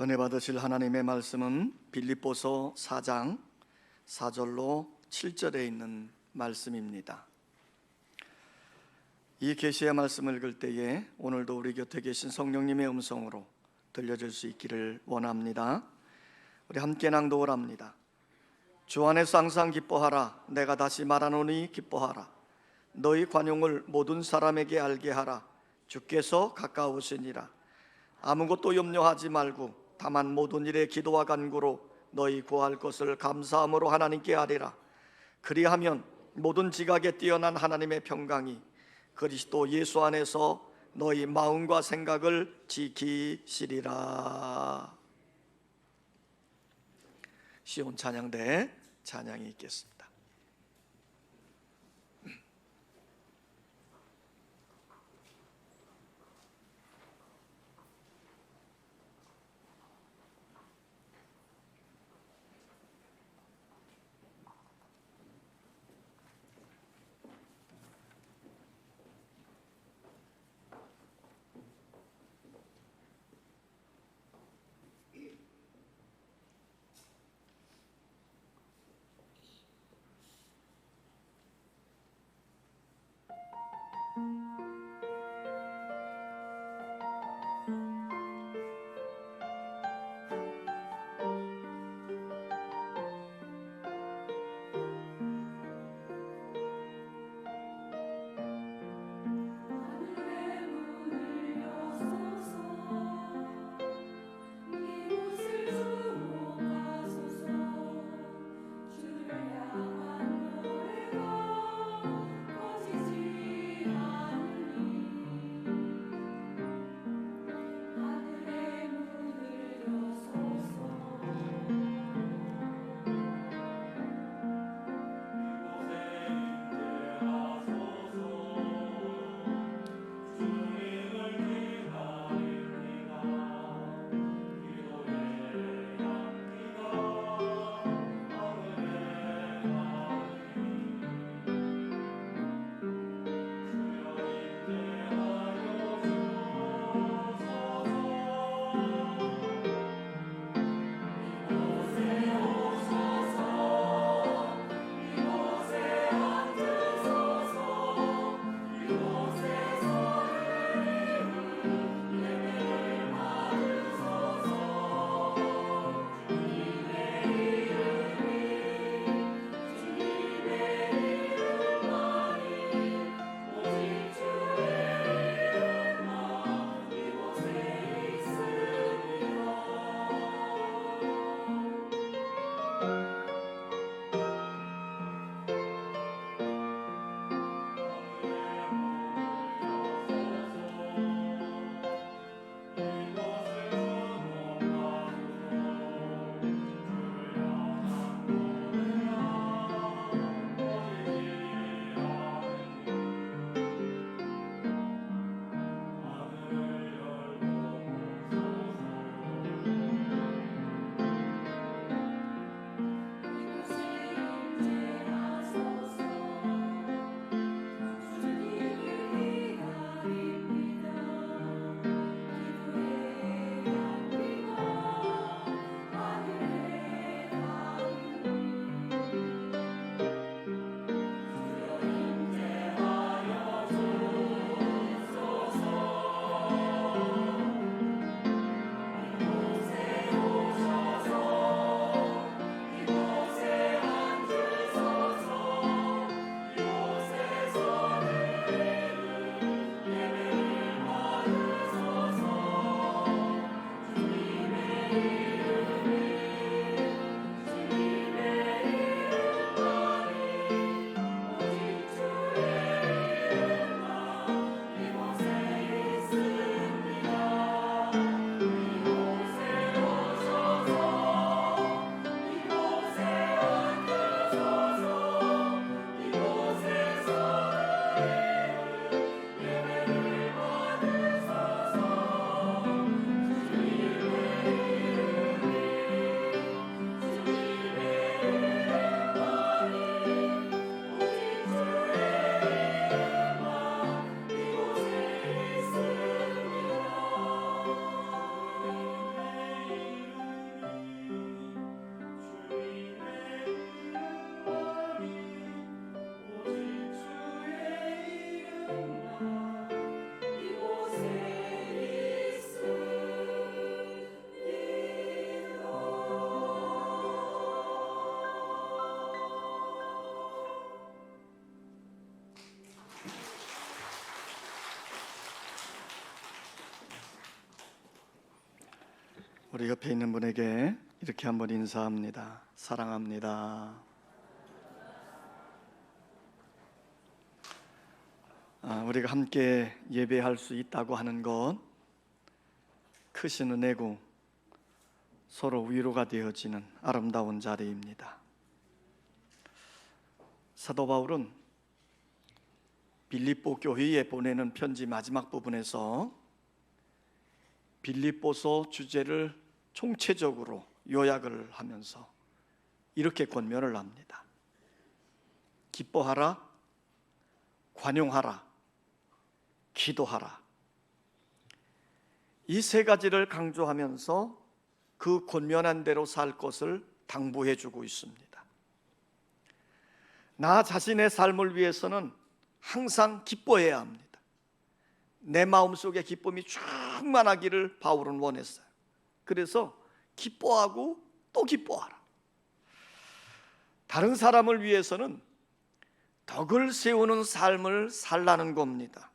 은혜 받으실 하나님의 말씀은 빌립보서 4장 4절로 7절에 있는 말씀입니다. 이 계시의 말씀을 읽을 때에 오늘도 우리 곁에 계신 성령님의 음성으로 들려줄 수 있기를 원합니다. 우리 함께 낭독을 합니다. 주 안에서 항상 기뻐하라. 내가 다시 말하노니 기뻐하라. 너희 관용을 모든 사람에게 알게 하라. 주께서 가까우시니라. 아무것도 염려하지 말고 다만 모든 일에 기도와 간구로 너희 구할 것을 감사함으로 하나님께 아뢰라. 그리하면 모든 지각에 뛰어난 하나님의 평강이 그리스도 예수 안에서 너희 마음과 생각을 지키시리라. 시온 찬양대 찬양이 있겠습니다. 우리 옆에 있는 분에게 이렇게 한번 인사합니다. 사랑합니다. 우리가 함께 예배할 수 있다고 하는 것, 크신 은혜고 서로 위로가 되어지는 아름다운 자리입니다. 사도 바울은 빌립보 교회에 보내는 편지 마지막 부분에서 빌립보서 주제를 총체적으로 요약을 하면서 이렇게 권면을 합니다. 기뻐하라, 관용하라, 기도하라. 이 세 가지를 강조하면서 그 권면한 대로 살 것을 당부해 주고 있습니다. 나 자신의 삶을 위해서는 항상 기뻐해야 합니다. 내 마음속에 기쁨이 충만하기를 바울은 원했어요. 그래서 기뻐하고 또 기뻐하라. 다른 사람을 위해서는 덕을 세우는 삶을 살라는 겁니다.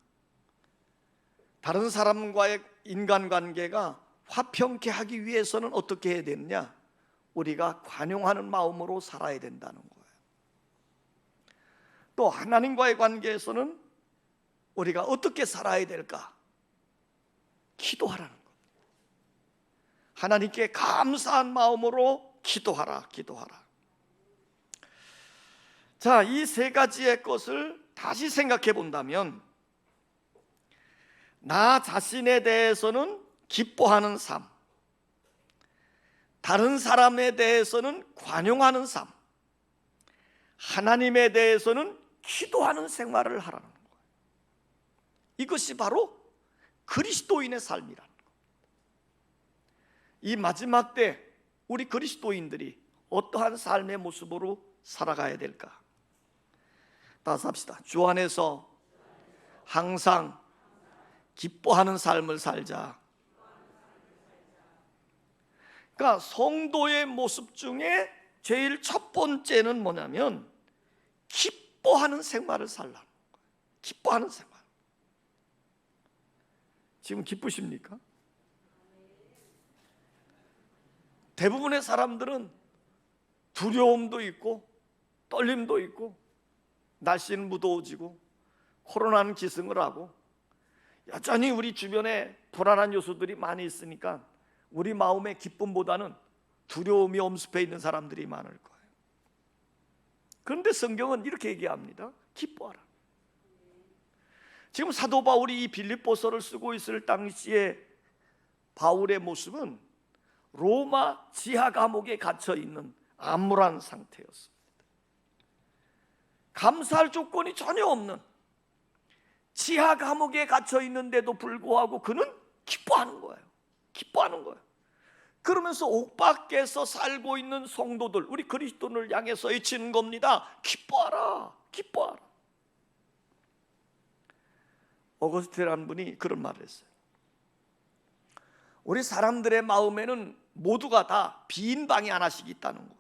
다른 사람과의 인간관계가 화평케 하기 위해서는 어떻게 해야 되느냐? 우리가 관용하는 마음으로 살아야 된다는 거예요. 또 하나님과의 관계에서는 우리가 어떻게 살아야 될까? 기도하라는 겁니다. 하나님께 감사한 마음으로 기도하라, 기도하라. 자, 이 세 가지의 것을 다시 생각해 본다면, 나 자신에 대해서는 기뻐하는 삶, 다른 사람에 대해서는 관용하는 삶, 하나님에 대해서는 기도하는 생활을 하라는 거예요. 이것이 바로 그리스도인의 삶이라는 거예요. 이 마지막 때 우리 그리스도인들이 어떠한 삶의 모습으로 살아가야 될까? 따라서 합시다. 주 안에서 항상 기뻐하는 삶을 살자. 그러니까 성도의 모습 중에 제일 첫 번째는 뭐냐면 기뻐하는 생활을 살라는 거예요. 기뻐하는 생활. 지금 기쁘십니까? 대부분의 사람들은 두려움도 있고 떨림도 있고 날씨는 무더워지고 코로나는 기승을 하고 여전히 우리 주변에 불안한 요소들이 많이 있으니까 우리 마음의 기쁨보다는 두려움이 엄습해 있는 사람들이 많을 거예요. 그런데 성경은 이렇게 얘기합니다. 기뻐하라. 지금 사도 바울이 이 빌립보서를 쓰고 있을 당시에 바울의 모습은 로마 지하 감옥에 갇혀 있는 암울한 상태였습니다. 감사할 조건이 전혀 없는 지하 감옥에 갇혀 있는데도 불구하고 그는 기뻐하는 거예요. 기뻐하는 거예요. 그러면서 옥 밖에서 살고 있는 성도들, 우리 그리스도인을 향해서 외치는 겁니다. 기뻐하라, 기뻐하라. 어거스틴이라는 분이 그런 말을 했어요. 우리 사람들의 마음에는 모두가 다 빈 방이 하나씩 있다는 거예요.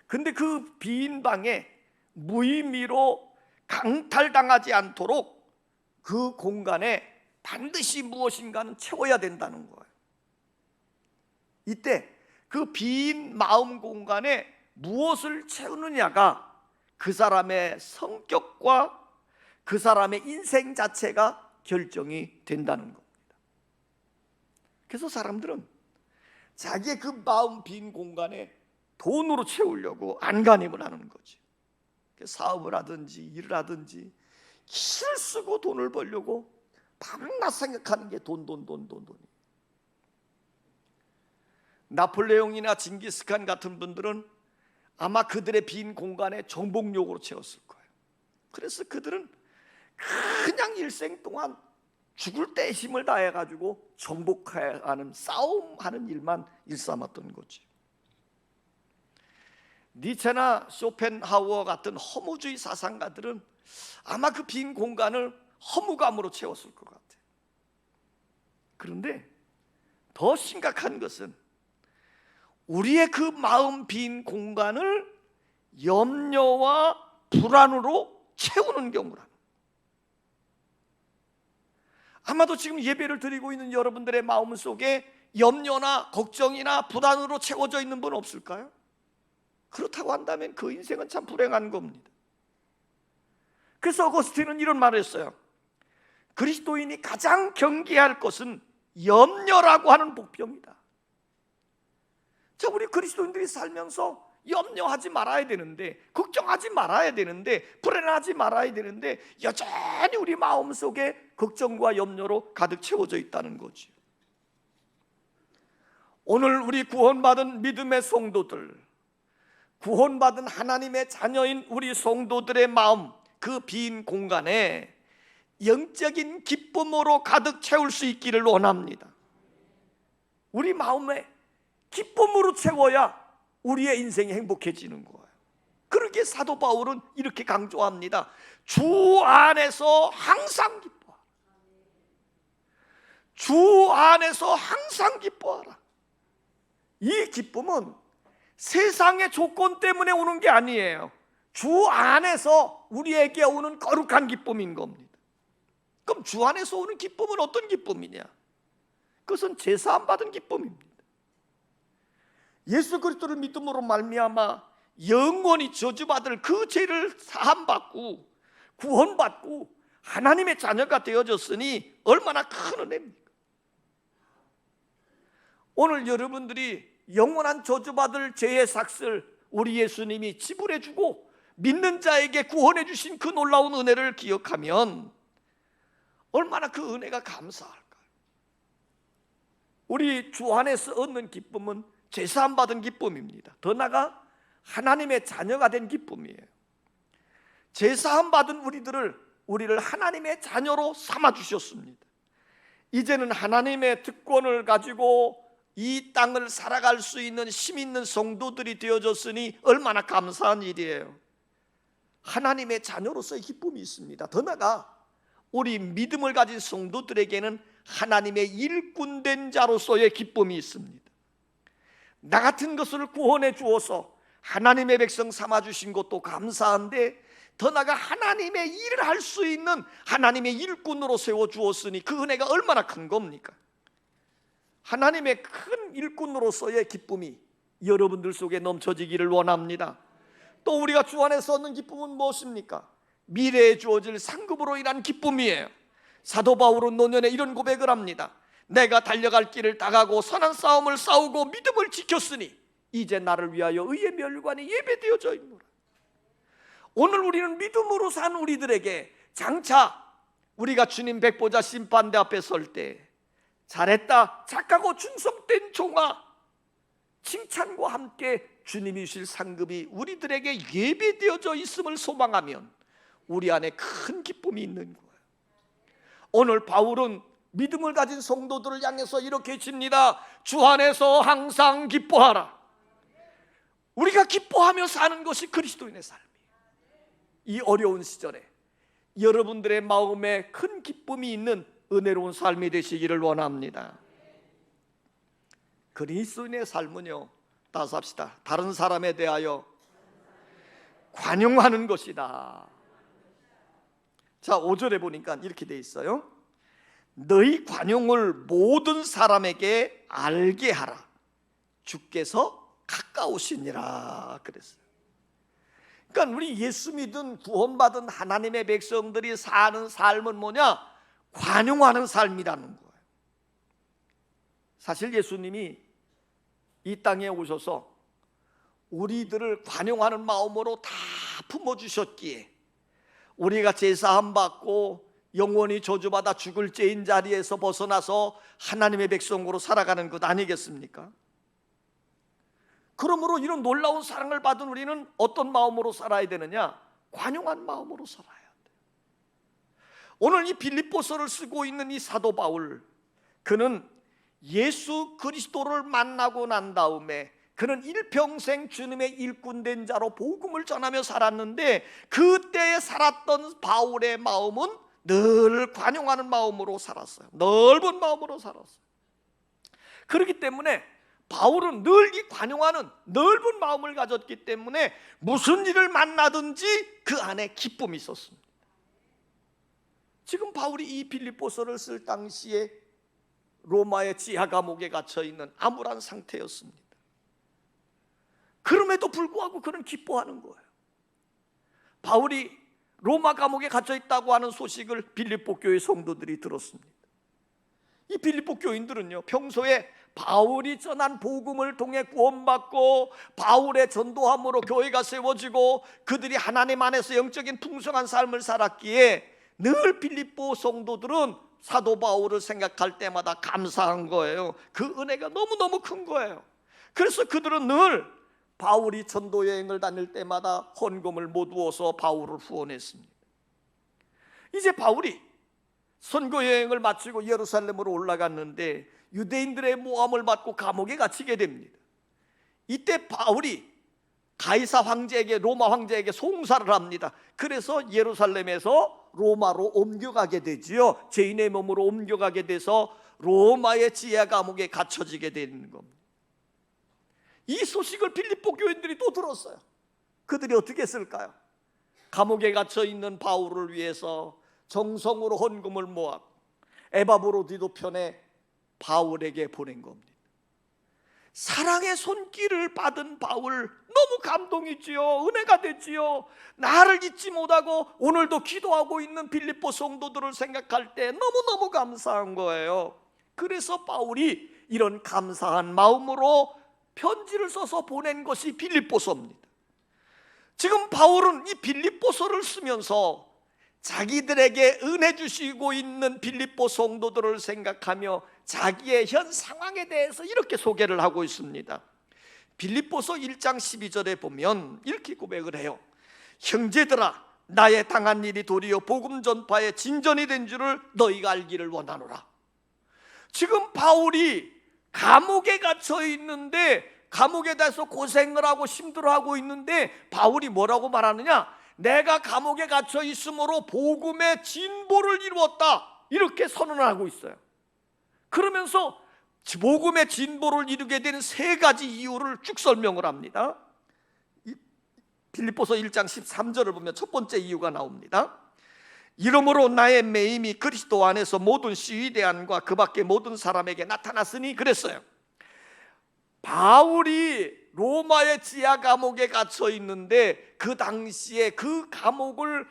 근데 그 빈 방에 무의미로 강탈당하지 않도록 그 공간에 반드시 무엇인가는 채워야 된다는 거예요. 이때 그 빈 마음 공간에 무엇을 채우느냐가 그 사람의 성격과 그 사람의 인생 자체가 결정이 된다는 겁니다. 그래서 사람들은 자기의 그 마음 빈 공간에 돈으로 채우려고 안간힘을 하는 거지. 사업을 하든지 일을 하든지 기를 쓰고 돈을 벌려고 밤낮 생각하는 게 돈. 나폴레옹이나 징기스칸 같은 분들은 아마 그들의 빈 공간에 정복력으로 채웠을 거예요. 그래서 그들은 그냥 일생 동안 죽을 때 힘을 다해가지고 정복해야 하는 싸움하는 일만 일삼았던 거지. 니체나 쇼펜하우어 같은 허무주의 사상가들은 아마 그 빈 공간을 허무감으로 채웠을 것 같아요. 그런데 더 심각한 것은 우리의 그 마음 빈 공간을 염려와 불안으로 채우는 경우라는. 아마도 지금 예배를 드리고 있는 여러분들의 마음 속에 염려나 걱정이나 불안으로 채워져 있는 분 없을까요? 그렇다고 한다면 그 인생은 참 불행한 겁니다. 그래서 어거스틴은 이런 말을 했어요. 그리스도인이 가장 경계할 것은 염려라고 하는 복병이다. 자, 우리 그리스도인들이 살면서 염려하지 말아야 되는데, 걱정하지 말아야 되는데, 불안하지 말아야 되는데 여전히 우리 마음속에 걱정과 염려로 가득 채워져 있다는 거죠. 오늘 우리 구원받은 믿음의 성도들, 구원받은 하나님의 자녀인 우리 성도들의 마음, 그 빈 공간에 영적인 기쁨으로 가득 채울 수 있기를 원합니다. 우리 마음에 기쁨으로 채워야 우리의 인생이 행복해지는 거예요. 그렇게 사도 바울은 이렇게 강조합니다. 주 안에서 항상 기뻐하라. 주 안에서 항상 기뻐하라. 이 기쁨은 세상의 조건 때문에 오는 게 아니에요. 주 안에서 우리에게 오는 거룩한 기쁨인 겁니다. 그럼 주 안에서 오는 기쁨은 어떤 기쁨이냐? 그것은 제사함 받은 기쁨입니다. 예수 그리스도를 믿음으로 말미암아 영원히 저주받을 그 죄를 사함받고 구원받고 하나님의 자녀가 되어졌으니 얼마나 큰 은혜입니까? 오늘 여러분들이 영원한 저주받을 죄의 삭을 우리 예수님이 지불해주고 믿는 자에게 구원해 주신 그 놀라운 은혜를 기억하면 얼마나 그 은혜가 감사할까요? 우리 주 안에서 얻는 기쁨은 제사함 받은 기쁨입니다. 더 나아가 하나님의 자녀가 된 기쁨이에요. 제사함 받은 우리를 하나님의 자녀로 삼아 주셨습니다. 이제는 하나님의 특권을 가지고 이 땅을 살아갈 수 있는 힘 있는 성도들이 되어졌으니 얼마나 감사한 일이에요. 하나님의 자녀로서의 기쁨이 있습니다. 더 나아가 우리 믿음을 가진 성도들에게는 하나님의 일꾼된 자로서의 기쁨이 있습니다. 나 같은 것을 구원해 주어서 하나님의 백성 삼아 주신 것도 감사한데, 더 나아가 하나님의 일을 할 수 있는 하나님의 일꾼으로 세워 주었으니 그 은혜가 얼마나 큰 겁니까? 하나님의 큰 일꾼으로서의 기쁨이 여러분들 속에 넘쳐지기를 원합니다. 또 우리가 주 안에서 얻는 기쁨은 무엇입니까? 미래에 주어질 상급으로 인한 기쁨이에요. 사도 바울은 노년에 이런 고백을 합니다. 내가 달려갈 길을 다 가고 선한 싸움을 싸우고 믿음을 지켰으니 이제 나를 위하여 의의 멸관이 예배되어져 있노라. 오늘 우리는 믿음으로 산 우리들에게 장차 우리가 주님 백보자 심판대 앞에 설 때 잘했다, 착하고 충성된 종아, 칭찬과 함께 주님이 주실 상급이 우리들에게 예배되어져 있음을 소망하면 우리 안에 큰 기쁨이 있는 거예요. 오늘 바울은 믿음을 가진 성도들을 향해서 이렇게 칩니다. 주 안에서 항상 기뻐하라. 우리가 기뻐하며 사는 것이 그리스도인의 삶이에요. 이 어려운 시절에 여러분들의 마음에 큰 기쁨이 있는 은혜로운 삶이 되시기를 원합니다. 그리스도인의 삶은요, 따서 합시다. 다른 사람에 대하여 관용하는 것이다. 자, 5절에 보니까 이렇게 돼 있어요. 너희 관용을 모든 사람에게 알게 하라. 주께서 가까우시니라 그랬어요. 그러니까 우리 예수 믿은 구원받은 하나님의 백성들이 사는 삶은 뭐냐? 관용하는 삶이라는 거예요. 사실 예수님이 이 땅에 오셔서 우리들을 관용하는 마음으로 다 품어주셨기에 우리가 제사함 받고 영원히 저주받아 죽을 죄인 자리에서 벗어나서 하나님의 백성으로 살아가는 것 아니겠습니까? 그러므로 이런 놀라운 사랑을 받은 우리는 어떤 마음으로 살아야 되느냐? 관용한 마음으로 살아야 돼요. 오늘 이 빌립보서를 쓰고 있는 이 사도 바울, 그는 예수 그리스도를 만나고 난 다음에 그는 일평생 주님의 일꾼된 자로 복음을 전하며 살았는데, 그때에 살았던 바울의 마음은 늘 관용하는 마음으로 살았어요. 넓은 마음으로 살았어요. 그렇기 때문에 바울은 늘 이 관용하는 넓은 마음을 가졌기 때문에 무슨 일을 만나든지 그 안에 기쁨이 있었습니다. 지금 바울이 이 빌립보서를 쓸 당시에 로마의 지하 감옥에 갇혀 있는 암울한 상태였습니다. 그럼에도 불구하고 그는 기뻐하는 거예요. 바울이 로마 감옥에 갇혀 있다고 하는 소식을 빌립보 교회 성도들이 들었습니다. 이 빌립보 교인들은요, 평소에 바울이 전한 복음을 통해 구원받고 바울의 전도함으로 교회가 세워지고 그들이 하나님 안에서 영적인 풍성한 삶을 살았기에 늘 빌립보 성도들은 사도 바울을 생각할 때마다 감사한 거예요. 그 은혜가 너무너무 큰 거예요. 그래서 그들은 늘 바울이 전도 여행을 다닐 때마다 헌금을 모두어서 바울을 후원했습니다. 이제 바울이 선교 여행을 마치고 예루살렘으로 올라갔는데 유대인들의 모함을 받고 감옥에 갇히게 됩니다. 이때 바울이 가이사 황제에게, 로마 황제에게 송사를 합니다. 그래서 예루살렘에서 로마로 옮겨가게 되지요. 죄인의 몸으로 옮겨가게 돼서 로마의 지하 감옥에 갇혀지게 되는 겁니다. 이 소식을 빌립보 교인들이 또 들었어요. 그들이 어떻게 했을까요? 감옥에 갇혀 있는 바울을 위해서 정성으로 헌금을 모아 에바브로디도 편에 바울에게 보낸 겁니다. 사랑의 손길을 받은 바울, 너무 감동이지요. 은혜가 됐지요. 나를 잊지 못하고 오늘도 기도하고 있는 빌립보 성도들을 생각할 때 너무너무 감사한 거예요. 그래서 바울이 이런 감사한 마음으로 편지를 써서 보낸 것이 빌립보서입니다. 지금 바울은 이 빌립보서를 쓰면서 자기들에게 은혜 주시고 있는 빌립보 성도들을 생각하며 자기의 현 상황에 대해서 이렇게 소개를 하고 있습니다. 빌립보서 1장 12절에 보면 이렇게 고백을 해요. 형제들아, 나의 당한 일이 도리어 복음 전파의 진전이 된 줄을 너희가 알기를 원하노라. 지금 바울이 감옥에 갇혀 있는데, 감옥에 대해서 고생을 하고 힘들어하고 있는데 바울이 뭐라고 말하느냐? 내가 감옥에 갇혀 있으므로 복음의 진보를 이루었다, 이렇게 선언을 하고 있어요. 그러면서 복음의 진보를 이루게 된 세 가지 이유를 쭉 설명을 합니다. 빌립보서 1장 13절을 보면 첫 번째 이유가 나옵니다. 이러므로 나의 매임이 그리스도 안에서 모든 시위대안과 그 밖의 모든 사람에게 나타났으니 그랬어요. 바울이 로마의 지하 감옥에 갇혀 있는데 그 당시에 그 감옥을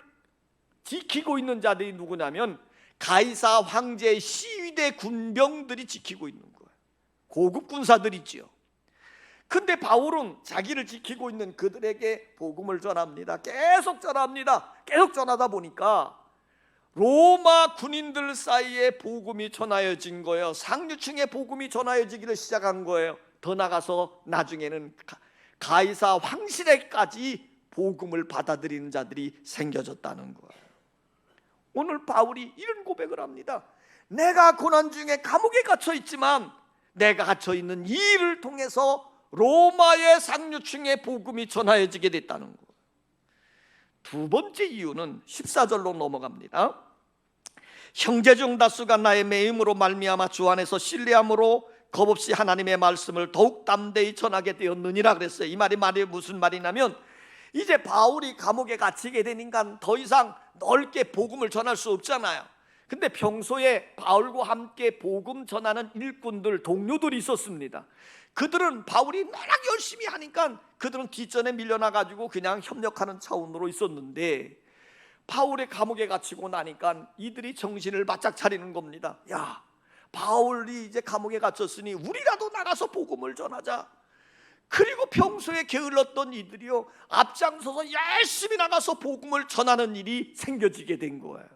지키고 있는 자들이 누구냐면 가이사 황제의 시위대 군병들이 지키고 있는 거예요. 고급 군사들이지요. 근데 바울은 자기를 지키고 있는 그들에게 복음을 전합니다. 계속 전합니다. 계속 전하다 보니까 로마 군인들 사이에 복음이 전하여진 거예요. 상류층의 복음이 전하여지기를 시작한 거예요. 더 나가서 나중에는 가이사 황실에까지 복음을 받아들이는 자들이 생겨졌다는 거예요. 오늘 바울이 이런 고백을 합니다. 내가 고난 중에 감옥에 갇혀 있지만 내가 갇혀 있는 이 일을 통해서 로마의 상류층의 복음이 전하여지게 됐다는 거예요. 두 번째 이유는 14절로 넘어갑니다. 형제 중 다수가 나의 매임으로 말미암아 주 안에서 신뢰함으로 겁없이 하나님의 말씀을 더욱 담대히 전하게 되었느니라 그랬어요. 이 말이 무슨 말이냐면 이제 바울이 감옥에 갇히게 되니까 더 이상 넓게 복음을 전할 수 없잖아요. 근데 평소에 바울과 함께 복음 전하는 일꾼들, 동료들이 있었습니다. 그들은 바울이 워낙 열심히 하니까 그들은 뒷전에 밀려나가지고 그냥 협력하는 차원으로 있었는데 바울의 감옥에 갇히고 나니까 이들이 정신을 바짝 차리는 겁니다. 야, 바울이 이제 감옥에 갇혔으니 우리라도 나가서 복음을 전하자. 그리고 평소에 게을렀던 이들이요, 앞장서서 열심히 나가서 복음을 전하는 일이 생겨지게 된 거예요.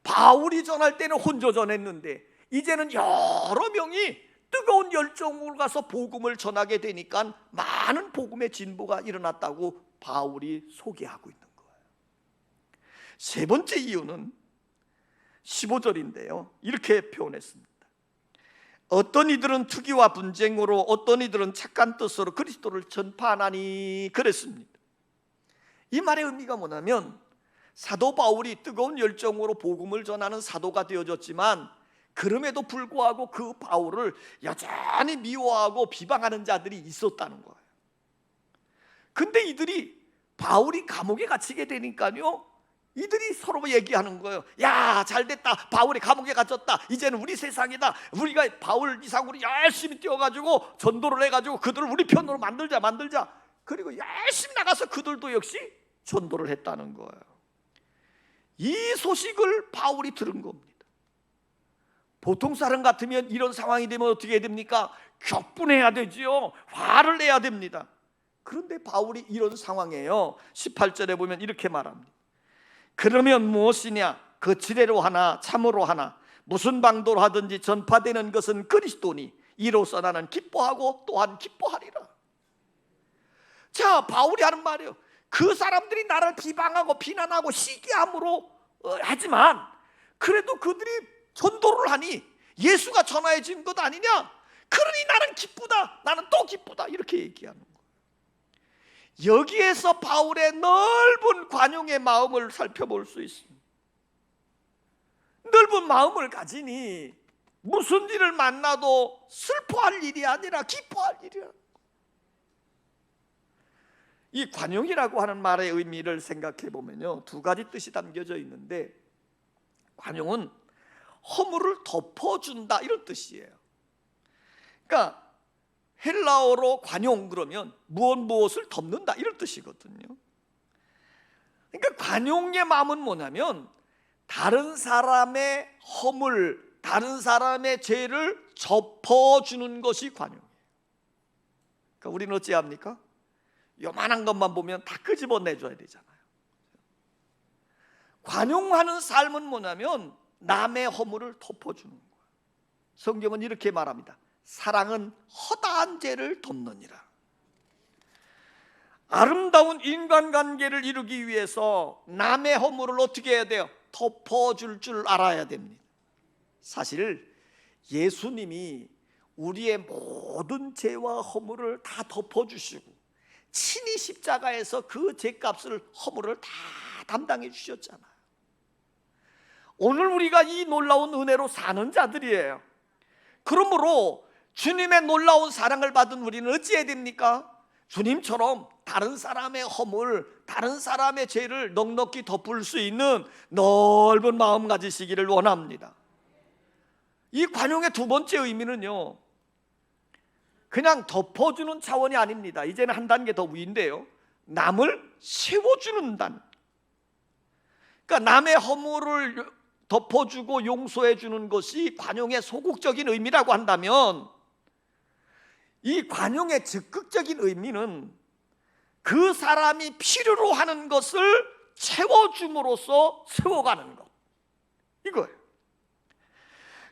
바울이 전할 때는 혼자 전했는데 이제는 여러 명이 뜨거운 열정으로 가서 복음을 전하게 되니까 많은 복음의 진보가 일어났다고 바울이 소개하고 있는 거예요. 세 번째 이유는 15절인데요. 이렇게 표현했습니다. 어떤 이들은 투기와 분쟁으로, 어떤 이들은 착한 뜻으로 그리스도를 전파하나니 그랬습니다. 이 말의 의미가 뭐냐면 사도 바울이 뜨거운 열정으로 복음을 전하는 사도가 되어졌지만 그럼에도 불구하고 그 바울을 여전히 미워하고 비방하는 자들이 있었다는 거예요. 근데 이들이 바울이 감옥에 갇히게 되니까요, 이들이 서로 얘기하는 거예요. 야, 잘됐다. 바울이 감옥에 갇혔다. 이제는 우리 세상이다. 우리가 바울 이상으로 열심히 뛰어가지고 전도를 해가지고 그들을 우리 편으로 만들자. 그리고 열심히 나가서 그들도 역시 전도를 했다는 거예요. 이 소식을 바울이 들은 겁니다. 보통 사람 같으면 이런 상황이 되면 어떻게 해야 됩니까? 격분해야 되지요. 화를 내야 됩니다. 그런데 바울이 이런 상황이에요. 18절에 보면 이렇게 말합니다. 그러면 무엇이냐? 그 지뢰로 하나 참으로 하나 무슨 방도로 하든지 전파되는 것은 그리스도니 이로써 나는 기뻐하고 또한 기뻐하리라. 자, 바울이 하는 말이에요. 그 사람들이 나를 비방하고 비난하고 시기함으로 하지만 그래도 그들이 전도를 하니 예수가 전하여진 것 아니냐? 그러니 나는 기쁘다. 나는 또 기쁘다. 이렇게 얘기하는 거예요. 여기에서 바울의 넓은 관용의 마음을 살펴볼 수 있습니다. 넓은 마음을 가지니 무슨 일을 만나도 슬퍼할 일이 아니라 기뻐할 일이야. 이 관용이라고 하는 말의 의미를 생각해 보면요, 두 가지 뜻이 담겨져 있는데, 관용은 허물을 덮어준다 이런 뜻이에요. 그러니까 헬라어로 관용 그러면 무엇을 덮는다 이런 뜻이거든요. 그러니까 관용의 마음은 뭐냐면 다른 사람의 허물, 다른 사람의 죄를 덮어주는 것이 관용이에요. 그러니까 우리는 어찌합니까? 요만한 것만 보면 다 끄집어내줘야 되잖아요. 관용하는 삶은 뭐냐면 남의 허물을 덮어주는 거예요. 성경은 이렇게 말합니다. 사랑은 허다한 죄를 덮느니라. 아름다운 인간관계를 이루기 위해서 남의 허물을 어떻게 해야 돼요? 덮어줄 줄 알아야 됩니다. 사실 예수님이 우리의 모든 죄와 허물을 다 덮어주시고 친히 십자가에서 그 죄값을, 허물을 다 담당해 주셨잖아요. 오늘 우리가 이 놀라운 은혜로 사는 자들이에요. 그러므로 주님의 놀라운 사랑을 받은 우리는 어찌해야 됩니까? 주님처럼 다른 사람의 허물, 다른 사람의 죄를 넉넉히 덮을 수 있는 넓은 마음 가지시기를 원합니다. 이 관용의 두 번째 의미는요, 그냥 덮어주는 차원이 아닙니다. 이제는 한 단계 더 위인데요, 남을 세워주는 단. 그러니까 남의 허물을 덮어주고 용서해주는 것이 관용의 소극적인 의미라고 한다면, 이 관용의 적극적인 의미는 그 사람이 필요로 하는 것을 채워줌으로써 세워가는 것, 이거예요.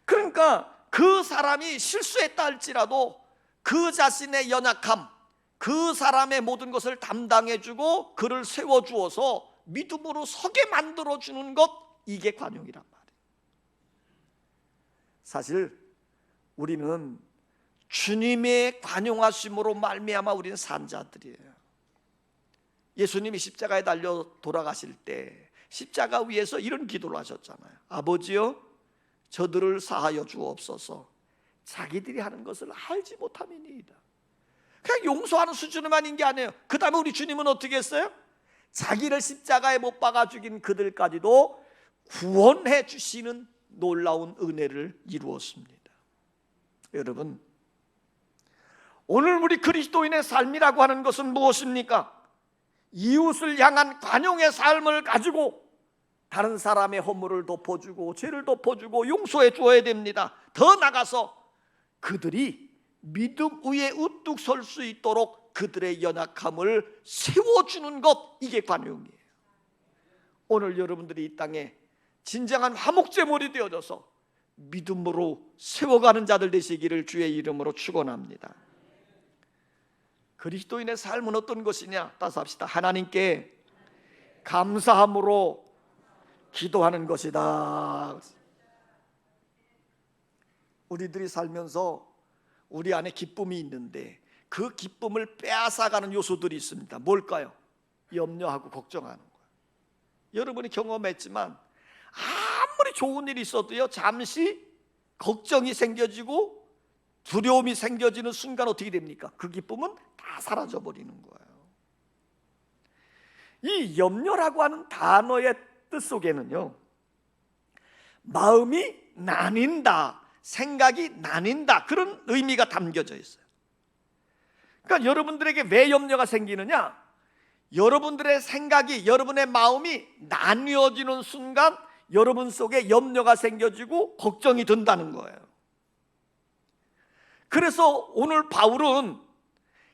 그러니까 그 사람이 실수했다 할지라도 그 자신의 연약함, 그 사람의 모든 것을 담당해주고 그를 세워주어서 믿음으로 서게 만들어주는 것, 이게 관용이란 말이에요. 사실 우리는 주님의 관용하심으로 말미암아 우리는 산 자들이에요. 예수님이 십자가에 달려 돌아가실 때 십자가 위에서 이런 기도를 하셨잖아요. 아버지여, 저들을 사하여 주옵소서. 자기들이 하는 것을 알지 못함이니이다. 그냥 용서하는 수준만 있는 게 아니에요. 그 다음에 우리 주님은 어떻게 했어요? 자기를 십자가에 못 박아 죽인 그들까지도 구원해 주시는 놀라운 은혜를 이루었습니다. 여러분, 오늘 우리 그리스도인의 삶이라고 하는 것은 무엇입니까? 이웃을 향한 관용의 삶을 가지고 다른 사람의 허물을 덮어주고 죄를 덮어주고 용서해 주어야 됩니다. 더 나가서 그들이 믿음 위에 우뚝 설 수 있도록 그들의 연약함을 세워주는 것, 이게 관용이에요. 오늘 여러분들이 이 땅에 진정한 화목제물이 되어져서 믿음으로 세워가는 자들 되시기를 주의 이름으로 축원합니다. 그리스도인의 삶은 어떤 것이냐? 따서 합시다. 하나님께 감사함으로 기도하는 것이다. 우리들이 살면서 우리 안에 기쁨이 있는데 그 기쁨을 빼앗아가는 요소들이 있습니다. 뭘까요? 염려하고 걱정하는 거예요. 여러분이 경험했지만 아무리 좋은 일이 있어도요, 잠시 걱정이 생겨지고 두려움이 생겨지는 순간 어떻게 됩니까? 그 기쁨은 다 사라져 버리는 거예요. 이 염려라고 하는 단어의 뜻 속에는요, 마음이 나뉜다, 생각이 나뉜다, 그런 의미가 담겨져 있어요. 그러니까 여러분들에게 왜 염려가 생기느냐? 여러분들의 생각이, 여러분의 마음이 나뉘어지는 순간 여러분 속에 염려가 생겨지고 걱정이 든다는 거예요. 그래서 오늘 바울은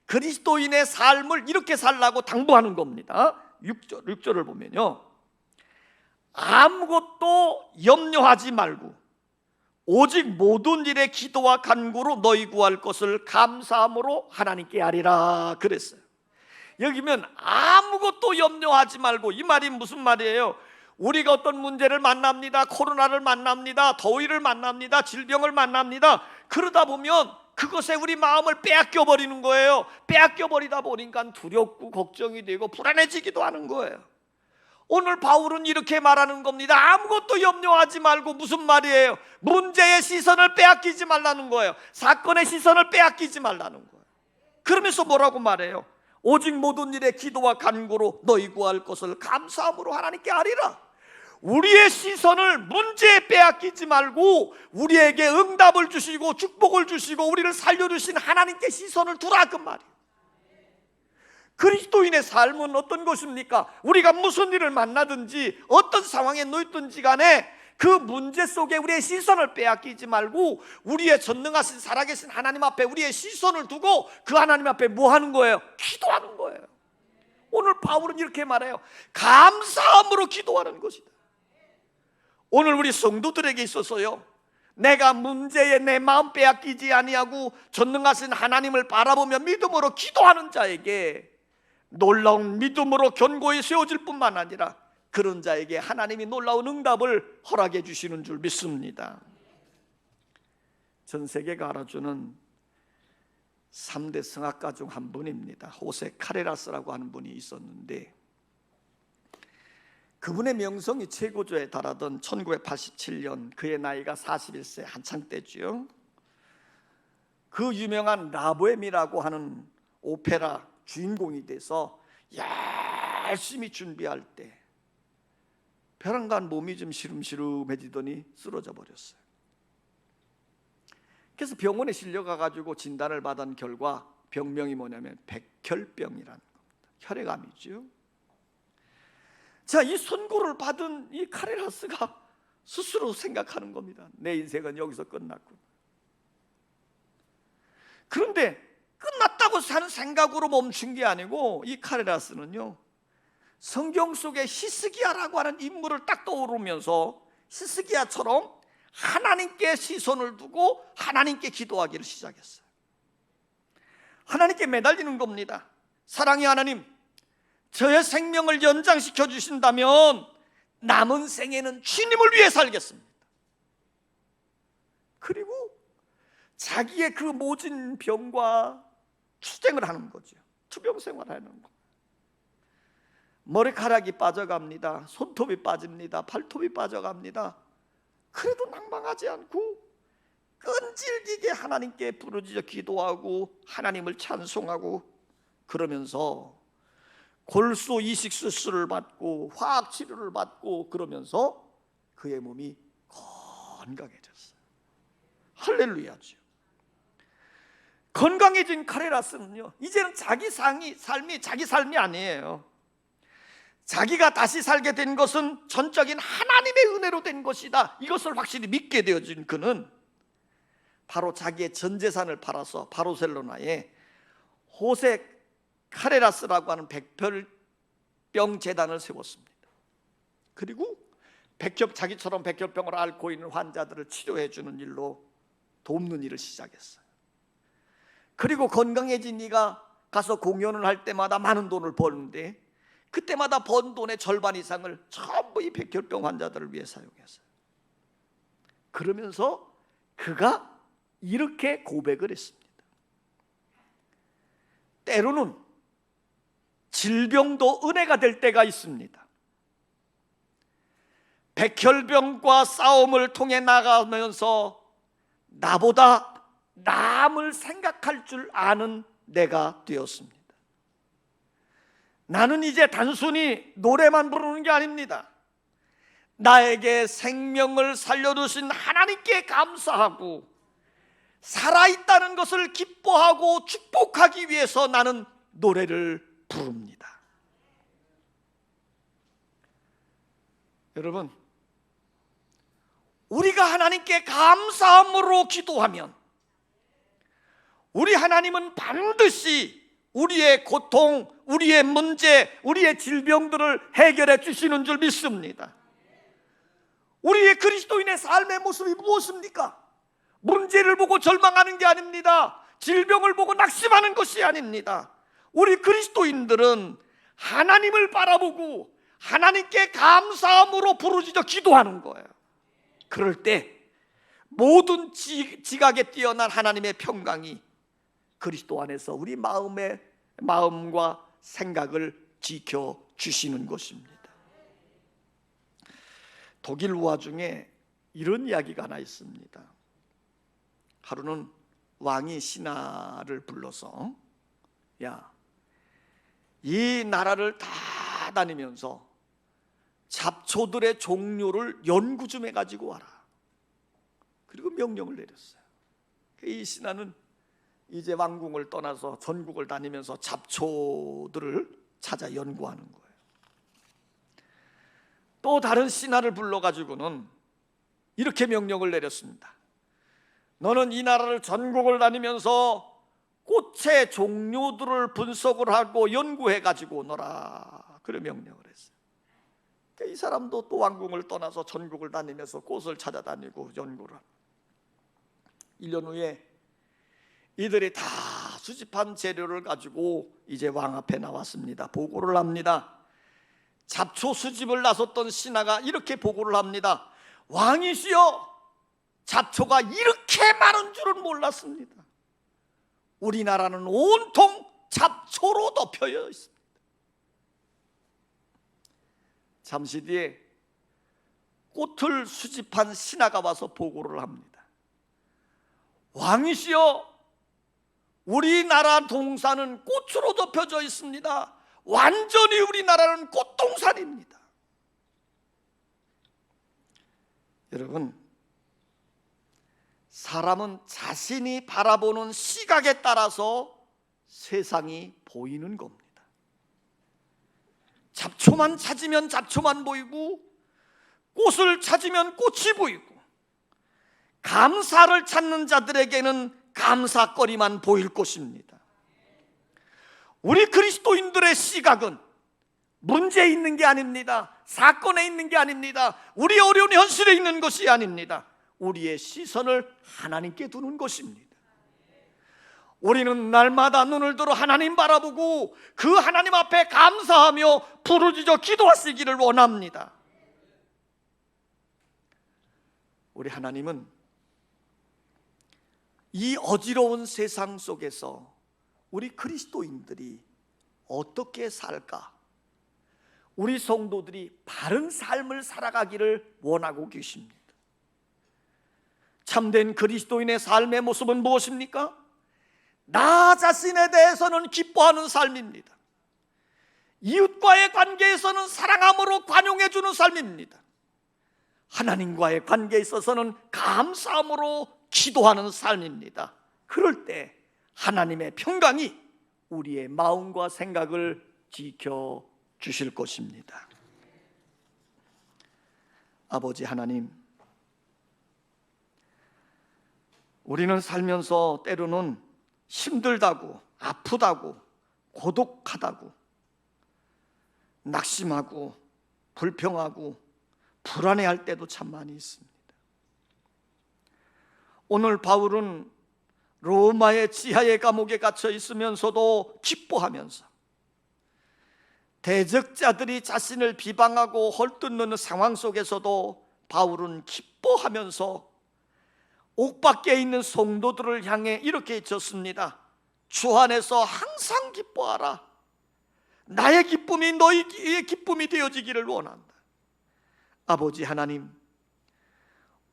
그리스도인의 삶을 이렇게 살라고 당부하는 겁니다. 6절을 보면요, 아무것도 염려하지 말고 오직 모든 일에 기도와 간구로 너희 구할 것을 감사함으로 하나님께 아리라 그랬어요. 여기 보면 아무것도 염려하지 말고, 이 말이 무슨 말이에요? 우리가 어떤 문제를 만납니다. 코로나를 만납니다. 더위를 만납니다. 질병을 만납니다. 그러다 보면 그것에 우리 마음을 빼앗겨 버리는 거예요. 빼앗겨 버리다 보니까 두렵고 걱정이 되고 불안해지기도 하는 거예요. 오늘 바울은 이렇게 말하는 겁니다. 아무것도 염려하지 말고, 무슨 말이에요? 문제의 시선을 빼앗기지 말라는 거예요. 사건의 시선을 빼앗기지 말라는 거예요. 그러면서 뭐라고 말해요? 오직 모든 일에 기도와 간구로 너희 구할 것을 감사함으로 하나님께 아리라. 우리의 시선을 문제에 빼앗기지 말고 우리에게 응답을 주시고 축복을 주시고 우리를 살려주신 하나님께 시선을 두라, 그 말이에요. 그리스도인의 삶은 어떤 것입니까? 우리가 무슨 일을 만나든지 어떤 상황에 놓였든지 간에 그 문제 속에 우리의 시선을 빼앗기지 말고 우리의 전능하신 살아계신 하나님 앞에 우리의 시선을 두고 그 하나님 앞에 뭐 하는 거예요? 기도하는 거예요. 오늘 바울은 이렇게 말해요. 감사함으로 기도하는 것이다. 오늘 우리 성도들에게 있어서요, 내가 문제에 내 마음 빼앗기지 아니하고 전능하신 하나님을 바라보며 믿음으로 기도하는 자에게 놀라운 믿음으로 견고히 세워질 뿐만 아니라 그런 자에게 하나님이 놀라운 응답을 허락해 주시는 줄 믿습니다. 전 세계가 알아주는 3대 성악가 중 한 분입니다. 호세 카레라스라고 하는 분이 있었는데, 그분의 명성이 최고조에 달하던 1987년, 그의 나이가 41세 한창 때죠. 그 유명한 라보엠이라고 하는 오페라 주인공이 돼서 열심히 준비할 때 벼랑간 몸이 좀 시름시름해지더니 쓰러져 버렸어요. 그래서 병원에 실려가가지고 진단을 받은 결과 병명이 뭐냐면 백혈병이라는 겁니다. 혈액암이죠. 자, 이 선고를 받은 이 카레라스가 스스로 생각하는 겁니다. 내 인생은 여기서 끝났군. 그런데 끝났다고 하는 생각으로 멈춘 게 아니고, 이 카레라스는요, 성경 속에 히스기야라고 하는 인물을 딱 떠오르면서 히스기야처럼 하나님께 시선을 두고 하나님께 기도하기를 시작했어요. 하나님께 매달리는 겁니다. 사랑의 하나님, 저의 생명을 연장시켜 주신다면 남은 생에는 주님을 위해 살겠습니다. 그리고 자기의 그 모진 병과 투쟁을 하는 거죠. 투병 생활을 하는 거. 머리카락이 빠져갑니다. 손톱이 빠집니다. 발톱이 빠져갑니다. 그래도 낭망하지 않고 끈질기게 하나님께 부르짖어 기도하고 하나님을 찬송하고, 그러면서 골수 이식 수술을 받고 화학 치료를 받고, 그러면서 그의 몸이 건강해졌어요. 할렐루야죠. 건강해진 카레라스는요, 이제는 자기 삶이 자기 삶이 아니에요. 자기가 다시 살게 된 것은 전적인 하나님의 은혜로 된 것이다, 이것을 확실히 믿게 되어진 그는 바로 자기의 전 재산을 팔아서 바르셀로나에 호세 카레라스라고 하는 백혈병 재단을 세웠습니다. 그리고 자기처럼 백혈병을 앓고 있는 환자들을 치료해 주는 일로 돕는 일을 시작했어요. 그리고 건강해진 이가 가서 공연을 할 때마다 많은 돈을 버는데, 그때마다 번 돈의 절반 이상을 전부 이 백혈병 환자들을 위해 사용했어요. 그러면서 그가 이렇게 고백을 했습니다. 때로는 질병도 은혜가 될 때가 있습니다. 백혈병과 싸움을 통해 나가면서 나보다 남을 생각할 줄 아는 내가 되었습니다. 나는 이제 단순히 노래만 부르는 게 아닙니다. 나에게 생명을 살려주신 하나님께 감사하고 살아있다는 것을 기뻐하고 축복하기 위해서 나는 노래를 부릅니다. 여러분, 우리가 하나님께 감사함으로 기도하면 우리 하나님은 반드시 우리의 고통, 우리의 문제, 우리의 질병들을 해결해 주시는 줄 믿습니다. 우리의 그리스도인의 삶의 모습이 무엇입니까? 문제를 보고 절망하는 게 아닙니다. 질병을 보고 낙심하는 것이 아닙니다. 우리 그리스도인들은 하나님을 바라보고 하나님께 감사함으로 부르짖어 기도하는 거예요. 그럴 때 모든 지각에 뛰어난 하나님의 평강이 그리스도 안에서 우리 마음과 생각을 지켜주시는 것입니다. 독일 우화 중에 이런 이야기가 하나 있습니다. 하루는 왕이 신하를 불러서 야, 이 나라를 다 다니면서 잡초들의 종류를 연구 좀 해가지고 와라. 그리고 명령을 내렸어요. 이 신하는 이제 왕궁을 떠나서 전국을 다니면서 잡초들을 찾아 연구하는 거예요. 또 다른 신하를 불러가지고는 이렇게 명령을 내렸습니다. 너는 이 나라를 전국을 다니면서 꽃의 종류들을 분석을 하고 연구해가지고 오너라. 그래 명령을 했어요. 이 사람도 또 왕궁을 떠나서 전국을 다니면서 꽃을 찾아다니고 연구를 합니다. 1년 후에 이들이 다 수집한 재료를 가지고 이제 왕 앞에 나왔습니다. 보고를 합니다. 잡초 수집을 나섰던 신하가 이렇게 보고를 합니다. 왕이시여, 잡초가 이렇게 많은 줄은 몰랐습니다. 우리나라는 온통 잡초로 덮여 있습니다. 잠시 뒤에 꽃을 수집한 신하가 와서 보고를 합니다. 왕이시여, 우리나라 동산은 꽃으로 덮여져 있습니다. 완전히 우리나라는 꽃동산입니다. 여러분, 사람은 자신이 바라보는 시각에 따라서 세상이 보이는 겁니다. 잡초만 찾으면 잡초만 보이고, 꽃을 찾으면 꽃이 보이고, 감사를 찾는 자들에게는 감사거리만 보일 것입니다. 우리 그리스도인들의 시각은 문제에 있는 게 아닙니다. 사건에 있는 게 아닙니다. 우리 어려운 현실에 있는 것이 아닙니다. 우리의 시선을 하나님께 두는 것입니다. 우리는 날마다 눈을 들어 하나님 바라보고 그 하나님 앞에 감사하며 부르짖어 기도하시기를 원합니다. 우리 하나님은 이 어지러운 세상 속에서 우리 그리스도인들이 어떻게 살까? 우리 성도들이 바른 삶을 살아가기를 원하고 계십니다. 참된 그리스도인의 삶의 모습은 무엇입니까? 나 자신에 대해서는 기뻐하는 삶입니다. 이웃과의 관계에서는 사랑함으로 관용해 주는 삶입니다. 하나님과의 관계에 있어서는 감사함으로 기도하는 삶입니다. 그럴 때 하나님의 평강이 우리의 마음과 생각을 지켜주실 것입니다. 아버지 하나님, 우리는 살면서 때로는 힘들다고, 아프다고, 고독하다고, 낙심하고, 불평하고, 불안해할 때도 참 많이 있습니다. 오늘 바울은 로마의 지하의 감옥에 갇혀 있으면서도 기뻐하면서, 대적자들이 자신을 비방하고 헐뜯는 상황 속에서도 바울은 기뻐하면서 옥 밖에 있는 성도들을 향해 이렇게 졌습니다. 주 안에서 항상 기뻐하라. 나의 기쁨이 너희의 기쁨이 되어지기를 원한다. 아버지 하나님,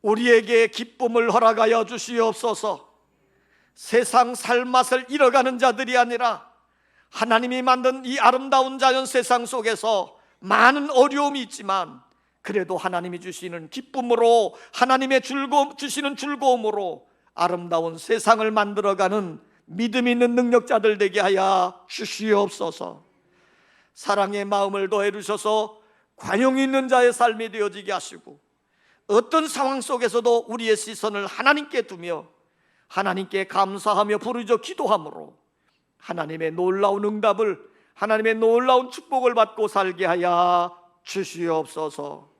우리에게 기쁨을 허락하여 주시옵소서. 세상 살맛을 잃어가는 자들이 아니라 하나님이 만든 이 아름다운 자연 세상 속에서 많은 어려움이 있지만 그래도 하나님이 주시는 기쁨으로, 하나님의 주시는 즐거움으로 아름다운 세상을 만들어가는 믿음 있는 능력자들 되게 하여 주시옵소서. 사랑의 마음을 더해 주셔서 관용 있는 자의 삶이 되어지게 하시고, 어떤 상황 속에서도 우리의 시선을 하나님께 두며 하나님께 감사하며 부르짖어 기도함으로 하나님의 놀라운 응답을, 하나님의 놀라운 축복을 받고 살게 하여 주시옵소서.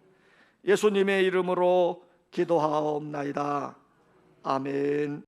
예수님의 이름으로 기도하옵나이다. 아멘.